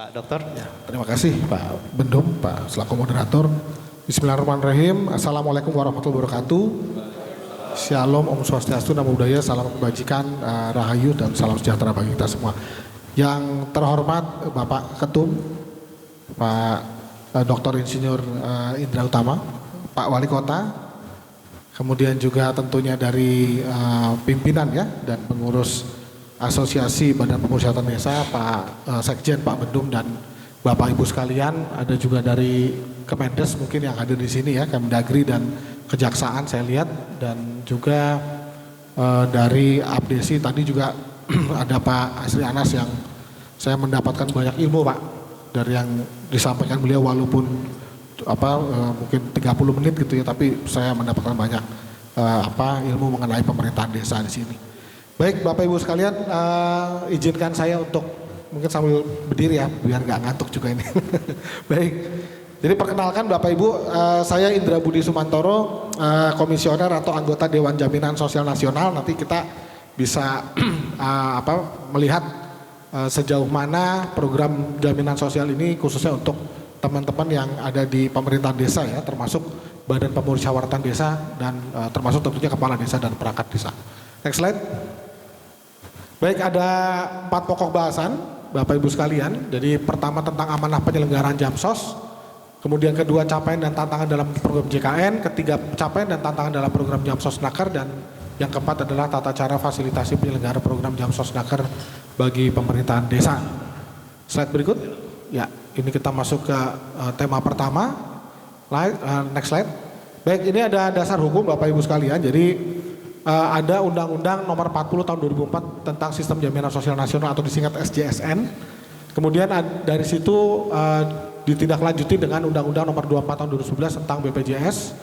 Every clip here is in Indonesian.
Pak Dokter. Ya, terima kasih Pak Bendum, Pak selaku moderator. Bismillahirrahmanirrahim. Assalamualaikum warahmatullahi wabarakatuh. Shalom, Om Swastiastu, Namo Buddhaya, salam kebajikan, rahayu dan salam sejahtera bagi kita semua. Yang terhormat Bapak Ketum, Pak Dr. Insinyur Indra Utama, Pak Wali Kota, kemudian juga tentunya dari pimpinan ya dan pengurus Asosiasi Badan Pemusatan Desa, Pak Sekjen, Pak Bendum dan Bapak Ibu sekalian, ada juga dari Kemendes mungkin yang hadir di sini ya, Kemdagri dan Kejaksaan saya lihat, dan juga dari Abdesi tadi juga ada Pak Asri Anas yang saya mendapatkan banyak ilmu Pak dari yang disampaikan beliau, walaupun mungkin 30 menit gitu ya, tapi saya mendapatkan banyak ilmu mengenai pemerintahan desa di sini. Baik Bapak Ibu sekalian, izinkan saya untuk mungkin sambil berdiri ya biar nggak ngantuk juga ini. Baik, jadi perkenalkan Bapak Ibu, saya Indra Budi Sumantoro, komisioner atau anggota Dewan Jaminan Sosial Nasional. Nanti kita bisa melihat sejauh mana program jaminan sosial ini khususnya untuk teman-teman yang ada di pemerintahan desa ya, termasuk Badan Pemusyawaratan Desa dan termasuk tentunya kepala desa dan perangkat desa. Next slide. Baik, ada 4 pokok bahasan Bapak Ibu sekalian. Jadi pertama tentang amanah penyelenggaraan Jamsos, kemudian kedua capaian dan tantangan dalam program JKN, ketiga capaian dan tantangan dalam program Jamsos Naker, dan yang keempat adalah tata cara fasilitasi penyelenggara program Jamsos Naker bagi pemerintahan desa. Slide berikut. Ya, ini kita masuk ke tema pertama. Next slide. Baik, ini ada dasar hukum Bapak Ibu sekalian. Jadi ada Undang-Undang Nomor 40 Tahun 2004 tentang Sistem Jaminan Sosial Nasional atau disingkat SJSN. Kemudian dari situ ditindaklanjuti dengan Undang-Undang Nomor 24 Tahun 2011 tentang BPJS,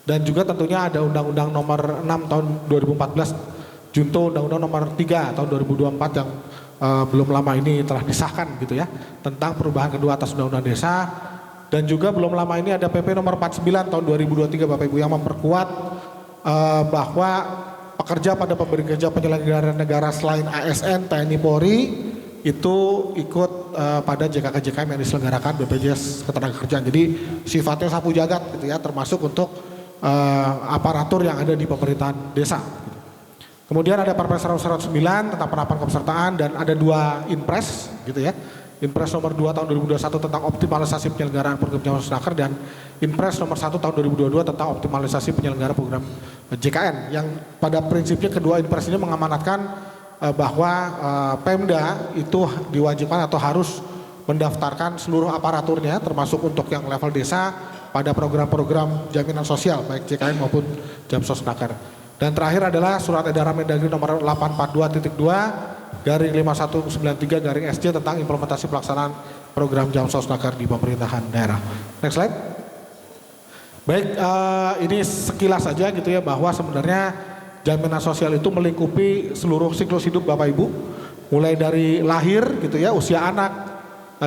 dan juga tentunya ada Undang-Undang Nomor 6 Tahun 2014 junto Undang-Undang Nomor 3 Tahun 2024 yang belum lama ini telah disahkan gitu ya, tentang perubahan kedua atas Undang-Undang Desa. Dan juga belum lama ini ada PP Nomor 49 Tahun 2023 Bapak Ibu yang memperkuat bahwa pekerja pada pemberi kerja penyelenggara negara selain ASN, TNI, Polri itu ikut pada JKK-JKM yang diselenggarakan BPJS Ketenagakerjaan. Jadi sifatnya sapu jagat gitu ya, termasuk untuk aparatur yang ada di pemerintahan desa. Kemudian ada Perpres 109 tentang penerapan kepesertaan, dan ada 2 Inpres gitu ya. Inpres nomor 2 tahun 2021 tentang optimalisasi penyelenggaraan program Jamsos Naker, dan Inpres nomor 1 tahun 2022 tentang optimalisasi penyelenggara program JKN, yang pada prinsipnya kedua Inpres ini mengamanatkan bahwa Pemda itu diwajibkan atau harus mendaftarkan seluruh aparaturnya termasuk untuk yang level desa pada program-program jaminan sosial baik JKN maupun Jamsos Naker. Dan terakhir adalah Surat Edaran Mendagri nomor 842.2/5193/SJ tentang implementasi pelaksanaan program Jamsos Naker di pemerintahan daerah. Next slide. Baik, ini sekilas saja gitu ya, bahwa sebenarnya jaminan sosial itu melingkupi seluruh siklus hidup Bapak Ibu, mulai dari lahir gitu ya, usia anak,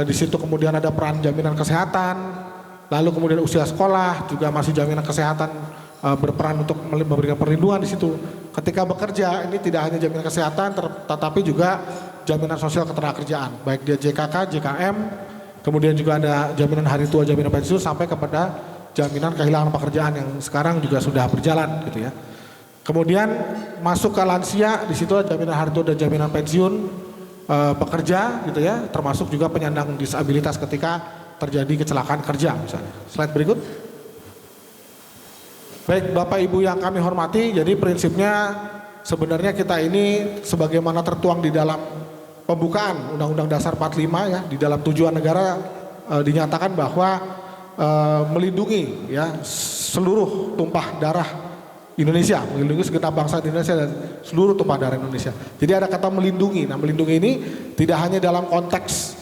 di situ kemudian ada peran jaminan kesehatan, lalu kemudian usia sekolah juga masih jaminan kesehatan berperan untuk memberikan perlindungan di situ. Ketika bekerja ini tidak hanya jaminan kesehatan, tetapi juga jaminan sosial ketenagakerjaan, baik dia JKK, JKM, kemudian juga ada jaminan hari tua, jaminan pensiun, sampai kepada jaminan kehilangan pekerjaan yang sekarang juga sudah berjalan gitu ya. Kemudian masuk ke lansia, di situ ada jaminan hari tua dan jaminan pensiun pekerja gitu ya, termasuk juga penyandang disabilitas ketika terjadi kecelakaan kerja misalnya. Slide berikut. Baik Bapak Ibu yang kami hormati, jadi prinsipnya sebenarnya kita ini sebagaimana tertuang di dalam pembukaan Undang-Undang Dasar 45 ya, di dalam tujuan negara dinyatakan bahwa melindungi ya seluruh tumpah darah Indonesia, melindungi segenap bangsa Indonesia dan seluruh tumpah darah Indonesia. Jadi ada kata melindungi. Nah, melindungi ini tidak hanya dalam konteks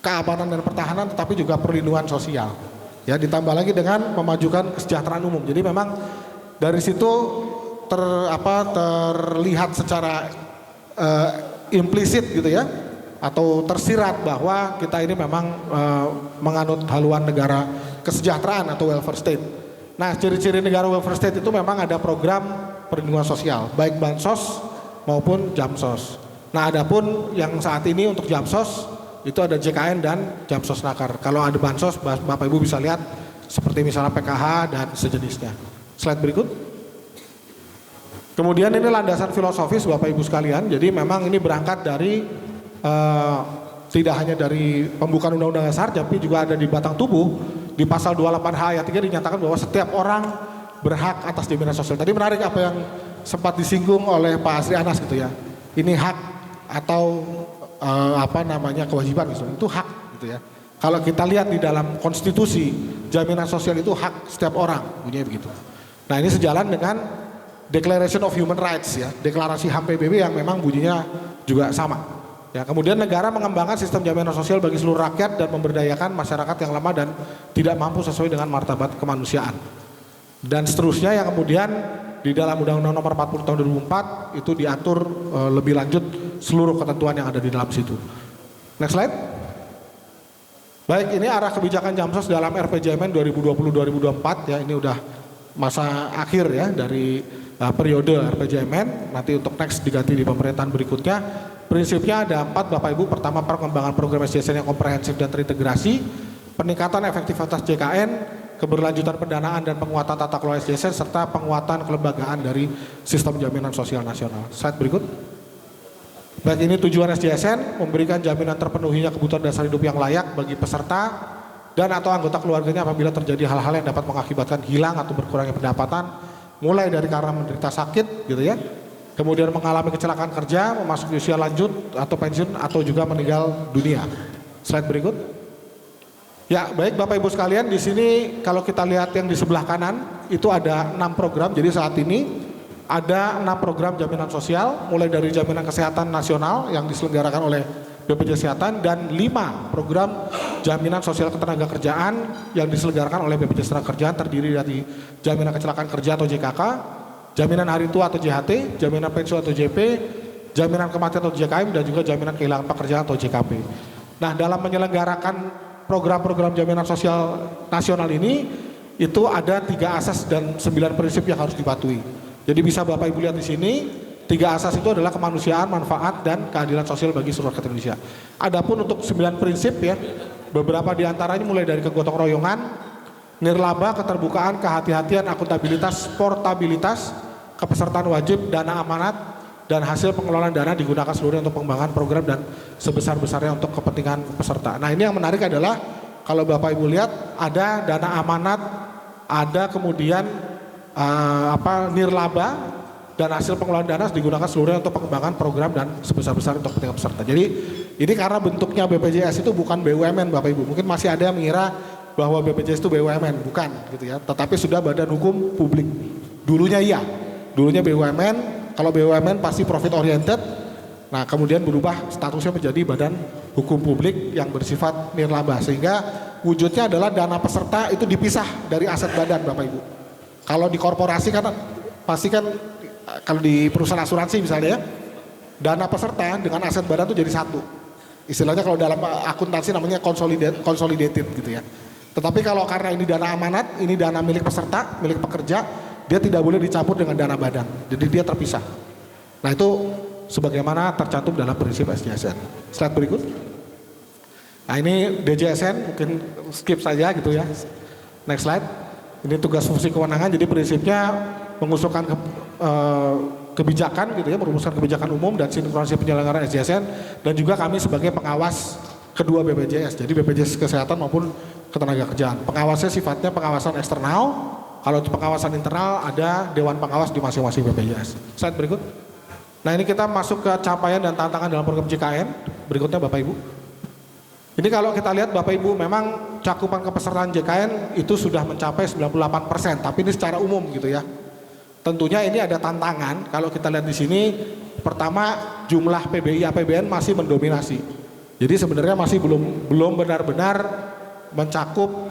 keamanan dan pertahanan, tetapi juga perlindungan sosial. Ya, ditambah lagi dengan memajukan kesejahteraan umum. Jadi memang dari situ terlihat secara implisit gitu ya, atau tersirat bahwa kita ini memang menganut haluan negara kesejahteraan atau welfare state. Nah, ciri-ciri negara welfare state itu memang ada program perlindungan sosial, baik bansos maupun jamsos. Nah, adapun yang saat ini untuk jamsos itu ada JKN dan Jamsosnaker. Kalau ada bansos, Bapak Ibu bisa lihat seperti misalnya PKH dan sejenisnya. Slide berikut. Kemudian ini landasan filosofis Bapak Ibu sekalian. Jadi memang ini berangkat dari tidak hanya dari pembukaan Undang-Undang Dasar, tapi juga ada di batang tubuh. Di pasal 28H ayat 3 dinyatakan bahwa setiap orang berhak atas jaminan sosial. Tadi menarik apa yang sempat disinggung oleh Pak Asri Anas gitu ya. Ini hak atau kewajiban gitu. Itu hak gitu ya. Kalau kita lihat di dalam konstitusi, jaminan sosial itu hak setiap orang, bunyinya begitu. Nah, ini sejalan dengan Declaration of Human Rights ya, deklarasi HAM PBB yang memang bunyinya juga sama. Ya, kemudian negara mengembangkan sistem jaminan sosial bagi seluruh rakyat dan memberdayakan masyarakat yang lemah dan tidak mampu sesuai dengan martabat kemanusiaan. Dan seterusnya yang kemudian di dalam Undang-Undang Nomor 40 Tahun 2004 itu diatur lebih lanjut seluruh ketentuan yang ada di dalam situ. Next slide. Baik, ini arah kebijakan Jamsos dalam RPJMN 2020-2024 ya, ini udah masa akhir ya dari periode RPJMN. Nanti untuk next diganti di pemerintahan berikutnya. Prinsipnya ada 4 Bapak Ibu. Pertama, pengembangan program SJSN yang komprehensif dan terintegrasi, peningkatan efektivitas JKN, keberlanjutan pendanaan dan penguatan tata kelola SJSN, serta penguatan kelembagaan dari sistem jaminan sosial nasional. Slide berikut. Baik, ini tujuan SJSN, memberikan jaminan terpenuhinya kebutuhan dasar hidup yang layak bagi peserta dan atau anggota keluarganya apabila terjadi hal-hal yang dapat mengakibatkan hilang atau berkurangnya pendapatan, mulai dari karena menderita sakit gitu ya, kemudian mengalami kecelakaan kerja, memasuki usia lanjut atau pensiun, atau juga meninggal dunia. Slide berikut. Ya, baik Bapak Ibu sekalian, di sini kalau kita lihat yang di sebelah kanan itu ada 6 program. Jadi saat ini ada 6 program jaminan sosial, mulai dari jaminan kesehatan nasional yang diselenggarakan oleh BPJS Kesehatan dan 5 program jaminan sosial ketenagakerjaan yang diselenggarakan oleh BPJS Tenagakerjaan, terdiri dari jaminan kecelakaan kerja atau JKK, jaminan hari tua atau JHT, jaminan pensiun atau JP, jaminan kematian atau JKM, dan juga jaminan kehilangan pekerjaan atau JKP. Nah, dalam menyelenggarakan program-program jaminan sosial nasional ini, itu ada 3 asas dan 9 prinsip yang harus dipatuhi. Jadi bisa Bapak Ibu lihat di sini, 3 asas itu adalah kemanusiaan, manfaat, dan keadilan sosial bagi seluruh rakyat Indonesia. Adapun untuk 9 prinsip ya, beberapa diantaranya mulai dari kegotong royongan, nirlaba, keterbukaan, kehati-hatian, akuntabilitas, portabilitas, kepesertaan wajib, dana amanat, dan hasil pengelolaan dana digunakan seluruhnya untuk pengembangan program dan sebesar-besarnya untuk kepentingan peserta. Nah, ini yang menarik adalah kalau Bapak Ibu lihat ada dana amanat, ada kemudian nirlaba, dan hasil pengelolaan dana digunakan seluruhnya untuk pengembangan program dan sebesar-besar untuk kepentingan peserta. Jadi ini karena bentuknya BPJS itu bukan BUMN Bapak Ibu. Mungkin masih ada yang mengira bahwa BPJS itu BUMN, bukan gitu ya. Tetapi sudah badan hukum publik. Dulunya iya, dulunya BUMN. Kalau BUMN pasti profit oriented. Nah, kemudian berubah statusnya menjadi badan hukum publik yang bersifat nirlaba, sehingga wujudnya adalah dana peserta itu dipisah dari aset badan Bapak Ibu. Kalau di korporasi kan pasti kan, kalau di perusahaan asuransi misalnya ya, dana peserta dengan aset badan itu jadi satu. Istilahnya kalau dalam akuntansi namanya consolidated gitu ya. Tetapi kalau karena ini dana amanat, ini dana milik peserta, milik pekerja, dia tidak boleh dicampur dengan dana badan. Jadi dia terpisah. Nah, itu sebagaimana tercantum dalam prinsip SJSN. Slide berikut. Nah, ini DJSN, mungkin skip saja gitu ya. Next slide. Ini tugas fungsi kewenangan, jadi prinsipnya mengusulkan kebijakan gitu ya, merumuskan kebijakan umum dan sinkronisasi penyelenggaraan SJSN, dan juga kami sebagai pengawas kedua BPJS, jadi BPJS Kesehatan maupun Ketenagakerjaan. Pengawasnya sifatnya pengawasan eksternal, kalau untuk pengawasan internal ada Dewan Pengawas di masing-masing BPJS. Slide berikut. Nah, ini kita masuk ke capaian dan tantangan dalam program JKN. Berikutnya Bapak Ibu. Ini kalau kita lihat Bapak Ibu, memang cakupan kepesertaan JKN itu sudah mencapai 98%, tapi ini secara umum gitu ya. Tentunya ini ada tantangan. Kalau kita lihat di sini, pertama jumlah PBI APBN masih mendominasi. Jadi sebenarnya masih belum benar-benar mencakup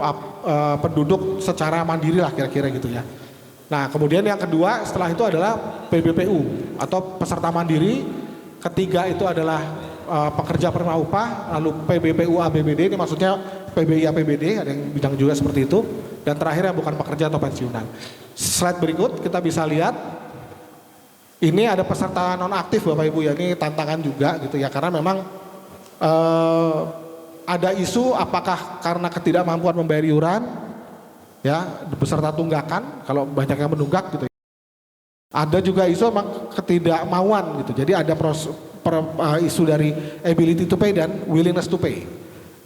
penduduk secara mandiri lah kira-kira gitu ya. Nah, kemudian yang kedua setelah itu adalah PBPU atau peserta mandiri. Ketiga itu adalah pekerja penerima upah, lalu PBPU ABBD, ini maksudnya PBI APBD, ada yang bidang juga seperti itu, dan terakhir yang bukan pekerja atau pensiunan. Slide berikut kita bisa lihat, ini ada peserta non aktif Bapak Ibu ya, ini tantangan juga gitu ya, karena memang ada isu apakah karena ketidakmampuan membayar iuran, ya beserta tunggakan, kalau banyak yang menunggak gitu. Ada juga isu emang ketidakmauan gitu. Jadi ada isu dari ability to pay dan willingness to pay.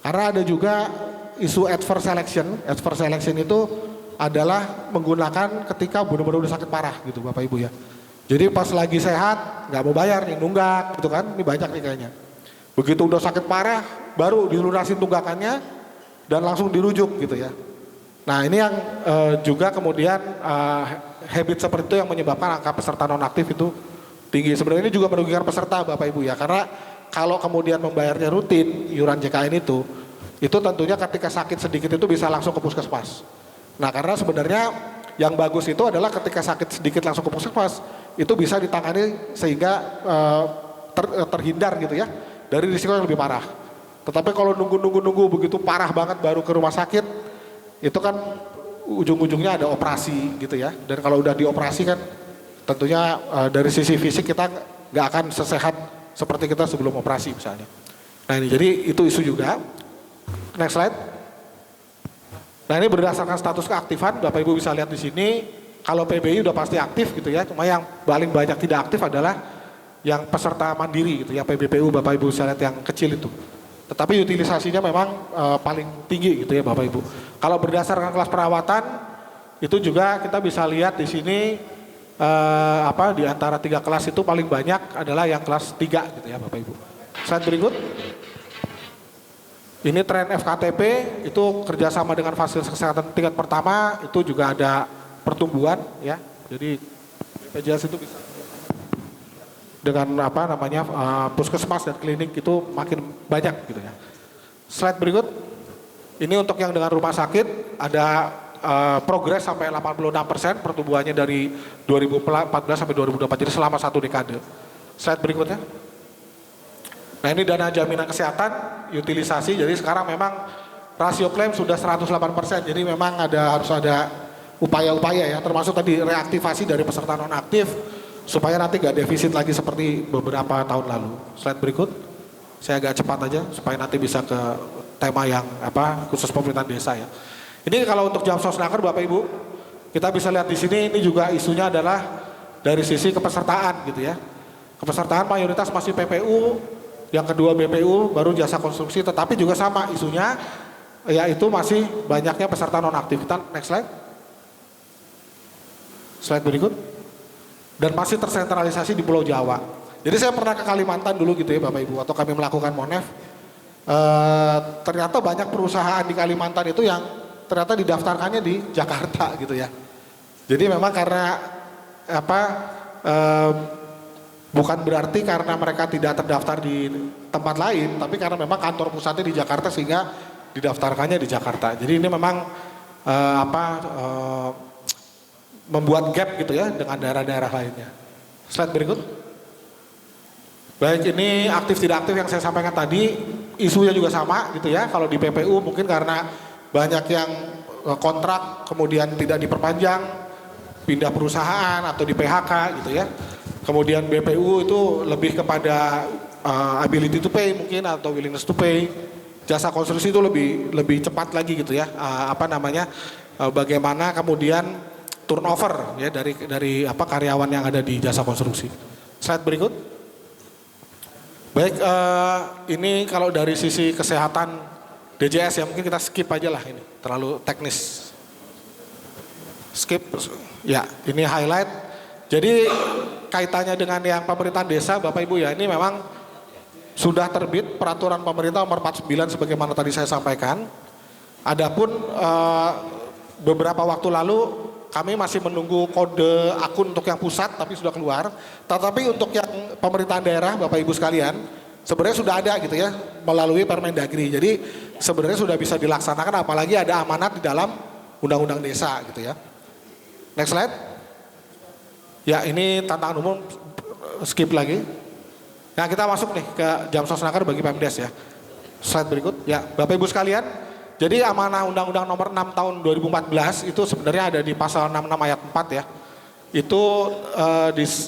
Karena ada juga isu adverse selection. Adverse selection itu adalah menggunakan ketika benar-benar udah sakit parah gitu Bapak Ibu ya. Jadi pas lagi sehat nggak mau bayar nih, nunggak gitu kan. Ini banyak nih kayaknya. Begitu udah sakit parah baru dilunasin tunggakannya dan langsung dirujuk gitu ya. Nah ini yang juga kemudian habit seperti itu yang menyebabkan angka peserta nonaktif itu tinggi. Sebenarnya ini juga merugikan peserta Bapak Ibu ya, karena kalau kemudian membayarnya rutin iuran JKN itu tentunya ketika sakit sedikit itu bisa langsung ke puskesmas. Nah karena sebenarnya yang bagus itu adalah ketika sakit sedikit langsung ke puskesmas itu bisa ditangani sehingga terhindar gitu ya dari risiko yang lebih parah. Tetapi kalau nunggu begitu parah banget baru ke rumah sakit, itu kan ujung-ujungnya ada operasi gitu ya. Dan kalau udah dioperasi kan tentunya dari sisi fisik kita nggak akan sesehat seperti kita sebelum operasi misalnya. Nah ini jadi itu isu juga. Next slide. Nah ini berdasarkan status keaktifan, Bapak Ibu bisa lihat di sini. Kalau PBI udah pasti aktif gitu ya. Cuma yang paling banyak tidak aktif adalah yang peserta mandiri gitu ya, PBPU Bapak Ibu bisa lihat yang kecil itu. Tetapi utilisasinya memang paling tinggi gitu ya Bapak Ibu. Kalau berdasarkan kelas perawatan itu juga kita bisa lihat di sini di antara 3 kelas itu paling banyak adalah yang kelas 3 gitu ya Bapak Ibu. Slide berikut. Ini tren FKTP itu kerjasama dengan fasilitas kesehatan tingkat pertama itu juga ada pertumbuhan ya. Jadi BPJS itu bisa dengan puskesmas dan klinik itu makin banyak gitu ya. Slide berikut. Ini untuk yang dengan rumah sakit ada progres sampai 86% pertumbuhannya dari 2014 sampai 2024, jadi selama 1 dekade. Slide berikutnya. Nah ini dana jaminan kesehatan utilisasi, jadi sekarang memang rasio klaim sudah 108%, jadi memang harus ada upaya-upaya ya, termasuk tadi reaktivasi dari peserta nonaktif supaya nanti nggak defisit lagi seperti beberapa tahun lalu. Slide berikut. Saya agak cepat aja supaya nanti bisa ke tema yang khusus pemerintahan desa ya. Ini kalau untuk Jamsosnaker Bapak Ibu, kita bisa lihat di sini ini juga isunya adalah dari sisi kepesertaan gitu ya. Kepesertaan mayoritas masih PPU, yang kedua BPU, baru jasa konstruksi, tetapi juga sama isunya yaitu masih banyaknya peserta nonaktif. Kita next slide. Slide berikut. Dan masih tersentralisasi di Pulau Jawa. Jadi saya pernah ke Kalimantan dulu gitu ya Bapak Ibu, atau kami melakukan Monef. Ternyata banyak perusahaan di Kalimantan itu yang ternyata didaftarkannya di Jakarta gitu ya. Jadi memang karena bukan berarti karena mereka tidak terdaftar di tempat lain, tapi karena memang kantor pusatnya di Jakarta sehingga didaftarkannya di Jakarta. Jadi ini memang membuat gap gitu ya dengan daerah-daerah lainnya. Slide berikut. Baik, ini aktif tidak aktif yang saya sampaikan tadi, isunya juga sama gitu ya. Kalau di PPU mungkin karena banyak yang kontrak kemudian tidak diperpanjang, pindah perusahaan atau di PHK gitu ya. Kemudian BPU itu lebih kepada ability to pay mungkin atau willingness to pay. Jasa konstruksi itu lebih cepat lagi gitu ya. Bagaimana kemudian turnover ya dari karyawan yang ada di jasa konstruksi. Slide berikut. Baik, ini kalau dari sisi kesehatan DJS ya mungkin kita skip aja lah, ini terlalu teknis. Skip. Ya, ini highlight. Jadi kaitannya dengan yang pemerintahan desa Bapak Ibu ya, ini memang sudah terbit peraturan pemerintah nomor 49 sebagaimana tadi saya sampaikan. Adapun beberapa waktu lalu kami masih menunggu kode akun untuk yang pusat tapi sudah keluar. Tetapi untuk yang pemerintahan daerah Bapak Ibu sekalian sebenarnya sudah ada gitu ya melalui Permendagri. Jadi sebenarnya sudah bisa dilaksanakan apalagi ada amanat di dalam undang-undang desa gitu ya. Next slide. Ya ini tantangan umum, skip lagi. Nah kita masuk nih ke Jamsosnaker bagi Pemdes ya. Slide berikut. Ya Bapak Ibu sekalian. Jadi amanah Undang-Undang nomor 6 tahun 2014 itu sebenarnya ada di pasal 66 ayat 4 ya. Itu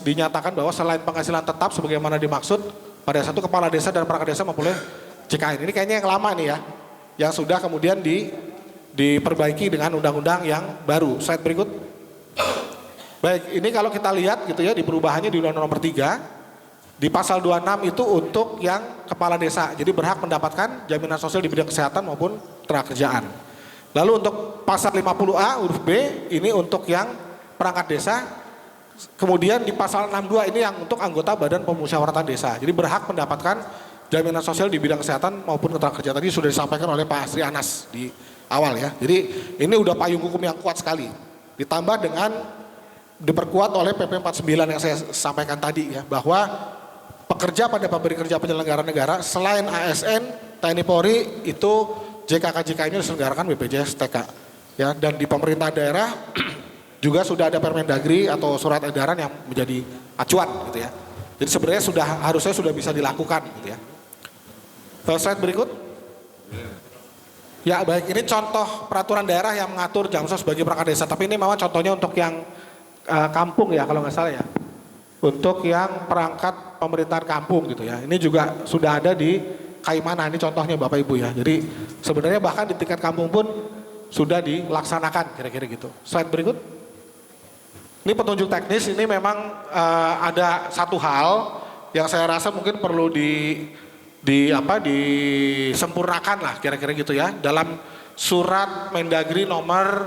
dinyatakan bahwa selain penghasilan tetap sebagaimana dimaksud, pada satu kepala desa dan perangkat desa memperoleh JKN. Ini kayaknya yang lama nih ya, yang sudah kemudian diperbaiki dengan undang-undang yang baru. Slide berikut. Baik, ini kalau kita lihat gitu ya, di perubahannya di Undang-Undang Nomor 3 di pasal 26 itu untuk yang kepala desa, jadi berhak mendapatkan jaminan sosial di bidang kesehatan maupun ketenagakerjaan. Lalu untuk pasal 50A huruf B ini untuk yang perangkat desa. Kemudian di pasal 62 ini yang untuk anggota Badan Pemusyawaratan Desa, jadi berhak mendapatkan jaminan sosial di bidang kesehatan maupun ketenagakerjaan. Tadi sudah disampaikan oleh Pak Asri Anas di awal ya. Jadi ini udah payung hukum yang kuat sekali. Ditambah dengan diperkuat oleh PP 49 yang saya sampaikan tadi ya, bahwa pekerja pada pemberi kerja penyelenggara negara selain ASN, TNI Polri itu JKK-JKN-nya diselenggarakan BPJS TK. Ya, dan di pemerintah daerah juga sudah ada Permendagri atau surat edaran yang menjadi acuan gitu ya. Jadi sebenarnya harusnya sudah bisa dilakukan gitu ya. Slide berikut. Ya baik, ini contoh peraturan daerah yang mengatur Jamsos sebagai perangkat desa, tapi ini memang contohnya untuk yang kampung ya kalau nggak salah ya. Untuk yang perangkat pemerintahan kampung gitu ya. Ini juga sudah ada di Kaimana, ini contohnya Bapak Ibu ya. Jadi sebenarnya bahkan di tingkat kampung pun sudah dilaksanakan kira-kira gitu. Slide berikut. Ini petunjuk teknis, ini memang ada satu hal yang saya rasa mungkin perlu disempurnakan lah kira-kira gitu ya. Dalam surat Mendagri nomor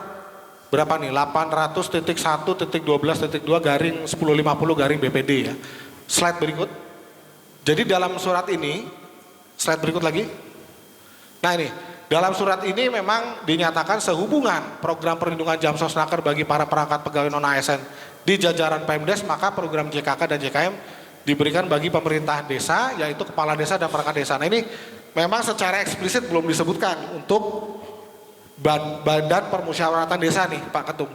berapa nih? 800.1.12.2/1050 BPD ya. Slide berikut. Jadi dalam surat ini, slide berikut lagi. Nah ini, dalam surat ini memang dinyatakan sehubungan program perlindungan Jamsosnaker bagi para perangkat pegawai non-ASN di jajaran Pemdes, maka program JKK dan JKM diberikan bagi pemerintahan desa, yaitu kepala desa dan perangkat desa. Nah ini memang secara eksplisit belum disebutkan untuk Badan Permusyawaratan Desa nih Pak Ketum.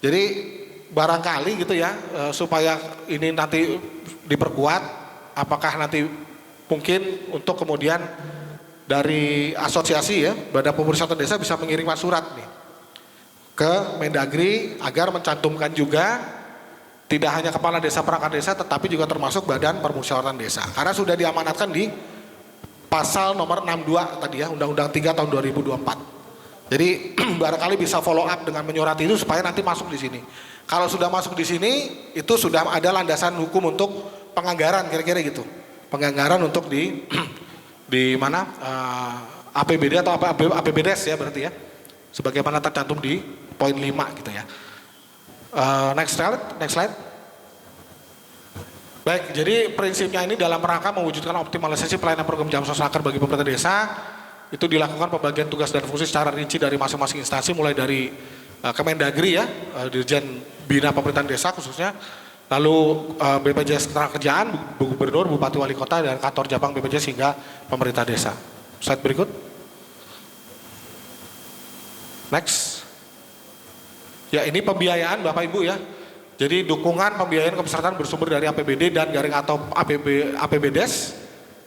Jadi barangkali gitu ya, supaya ini nanti diperkuat, apakah nanti mungkin untuk kemudian dari asosiasi ya Badan Pemusyawaratan Desa bisa mengirimkan surat nih ke Mendagri agar mencantumkan juga tidak hanya kepala desa perangkat desa tetapi juga termasuk Badan Permusyawaratan Desa, karena sudah diamanatkan di pasal nomor 62 tadi ya, Undang-Undang 3 tahun 2024. Jadi barangkali bisa follow up dengan menyurat itu supaya nanti masuk di sini. Kalau sudah masuk di sini, itu sudah ada landasan hukum untuk penganggaran kira-kira gitu. Penganggaran untuk di mana APBD atau APBDes ya berarti ya. Sebagaimana tercantum di poin 5 gitu ya. Next slide. Baik, jadi prinsipnya ini dalam rangka mewujudkan optimalisasi pelayanan program Jamsosnaker bagi pemerintah desa. Itu dilakukan pembagian tugas dan fungsi secara rinci dari masing-masing instansi, mulai dari Kemendagri ya, Dirjen Bina Pemerintahan Desa khususnya, lalu BPJS Ketenagakerjaan, Gubernur, Bupati, Wali Kota, dan kantor cabang BPJS hingga pemerintah desa. Slide berikut. Next. Ya ini pembiayaan Bapak Ibu ya. Jadi dukungan pembiayaan kepesertaan bersumber dari APBD dan garing atau APBDes,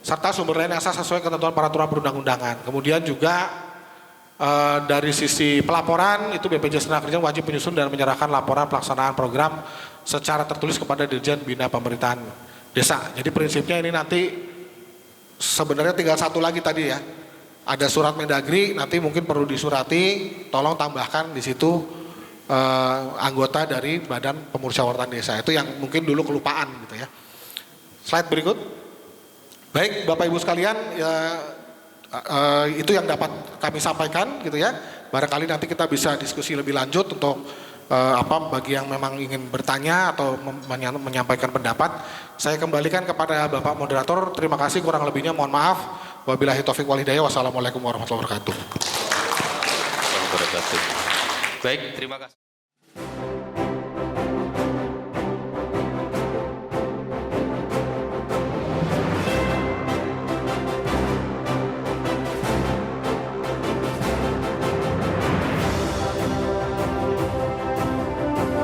serta sumber lain yang sah sesuai ketentuan peraturan perundang-undangan. Kemudian juga dari sisi pelaporan itu BPJS Ketenagakerjaan wajib menyusun dan menyerahkan laporan pelaksanaan program secara tertulis kepada Dirjen Bina Pemerintahan Desa. Jadi prinsipnya ini nanti sebenarnya tinggal satu lagi tadi ya. Ada surat Mendagri, nanti mungkin perlu disurati, tolong tambahkan di situ anggota dari Badan Pemusyawaratan Desa. Itu yang mungkin dulu kelupaan gitu ya. Slide berikut. Baik Bapak Ibu sekalian, ya, itu yang dapat kami sampaikan gitu ya. Barangkali nanti kita bisa diskusi lebih lanjut untuk bagi yang memang ingin bertanya atau menyampaikan pendapat. Saya kembalikan kepada Bapak Moderator. Terima kasih, kurang lebihnya mohon maaf. Wabillahi taufiq wal hidayah. Wassalamualaikum warahmatullahi wabarakatuh. Baik, terima kasih.